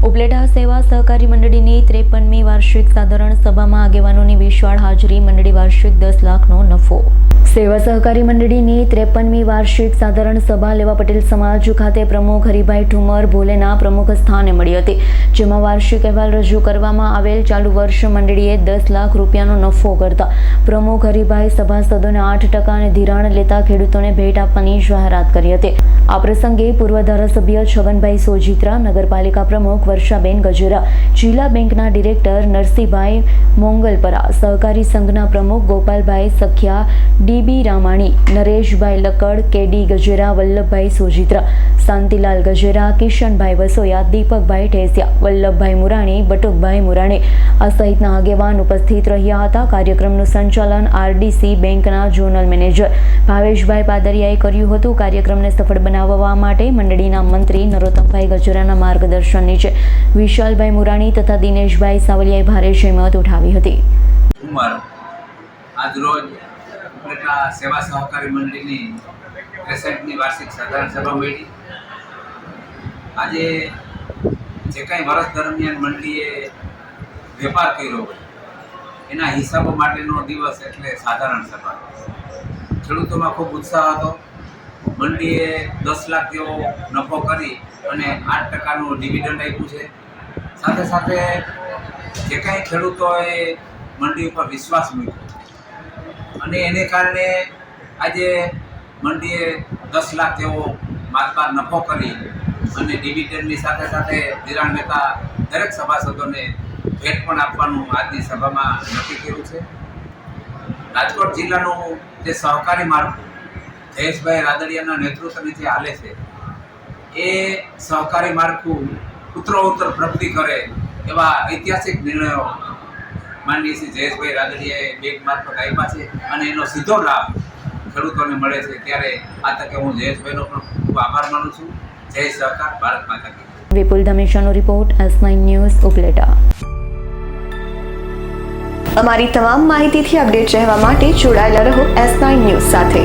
ઉપલેટા સેવા સહકારી મંડળીની 53મી વાર્ષિક સાધારણ સભામાં આગેવાનોની વિશાળ હાજરી, મંડળી વાર્ષિક 10 લાખનો નફો। સેવા સહકારી મંડળીની 53મી વાર્ષિક સાધારણ સભા લેવા પટેલ સમાજ ખાતે પ્રમુખ હરિભાઈ ઠુમર ભોલેના પ્રમુખ સ્થાને મળી હતી, જેમાં વાર્ષિક અહેવાલ રજૂ કરવામાં આવેલ। ચાલુ વર્ષ મંડળીએ 10 લાખ રૂપિયાનો નફો કરતા પ્રમુખ હરિભાઈ સભાસદોને 8% ધિરાણ લેતા ખેડૂતોને ભેટ આપવાની જાહેરાત કરી હતી। આ પ્રસંગે પૂર્વ ધારાસભ્ય છગનભાઈ સોજીત્રા, નગરપાલિકા પ્રમુખ વર્ષાબેન ગજેરા, જિલ્લા બેંકના ડિરેક્ટર નરસિંહભાઈ મોંગલપરા, સહકારી સંઘના પ્રમુખ ગોપાલભાઈ સખિયા, ડીબી રામાણી, નરેશભાઈ લકડ, કેડી ગજેરા, વલ્લભભાઈ સોજીત્રા, શાંતિલાલ ગજેરા, કિશનભાઈ વસોયા, દીપકભાઈ ઠેસિયા, વલ્લભભાઈ મુરાણી, બટુકભાઈ મુરાણી આ સહિતના આગેવાન ઉપસ્થિત રહ્યા હતા। કાર્યક્રમનું સંચાલન આરડીસી બેંકના ઝોનલ મેનેજર ભાવેશભાઈ પાદરિયાએ કર્યું હતું। કાર્યક્રમને સફળ બનાવવા માટે મંડળીના મંત્રી નરોત્તમભાઈ ગજેરાના માર્ગદર્શન નીચે વિશાલભાઈ મુરાણી તથા દિનેશભાઈ સાવલિયાએ ભારે જહેમત ઉઠાવી હતી। આજરોજ ઉપલેટા સેવા સહકારી મંડળીની 63મી વાર્ષિક સાધારણ સભા મળી। આજે જે કાંઈ વર્ષ દરમિયાન મંડળીએ વેપાર કર્યો એના હિસાબો માટેનો દિવસ એટલે સાધારણ સભા। ખેડૂતોમાં ખૂબ ઉત્સાહ હતો। મંડળીએ 10 લાખ જેવો નફો કરી અને 8%નું ડિવિડન્ડ આપ્યું છે। સાથે સાથે જે કાંઈ ખેડૂતોએ મંડળી ઉપર વિશ્વાસ મૂક્યો અને એને કારણે આજે મંડળીએ 10 લાખ જેવો માલપાર નફો કરી અને ડિવિડન્ડની સાથે સાથે ધિરાણ લેતા દરેક સભાસદોને ભેટ પણ આપવાનું આજની સભામાં નક્કી કર્યું છે। રાજકોટ જિલ્લાનું જે સહકારી માળખું જયેશભાઈ રાદડિયાના નેતૃત્વ નીચે હાલે છે, એ સહકારી માળખું ઉત્તરોત્તર પ્રગતિ કરે એવા ઐતિહાસિક નિર્ણયો માનનીય શ્રી જયેશભાઈ રાદડિયાએ બેંક મારફત આપ્યા છે અને એનો સીધો લાભ ખેડૂતોને મળે છે। ત્યારે આ તકે હું જયેશભાઈનો પણ ખૂબ આભાર માનું છું। જય સહકાર, ભારત માતા કી જય। વિપુલ ધમેશાનો રિપોર્ટ, S9 ન્યૂઝ, ઉપલેટા। અમારી તમામ માહિતીથી અપડેટ રહેવા માટે જોડાયેલા રહો S9 ન્યૂઝ સાથે।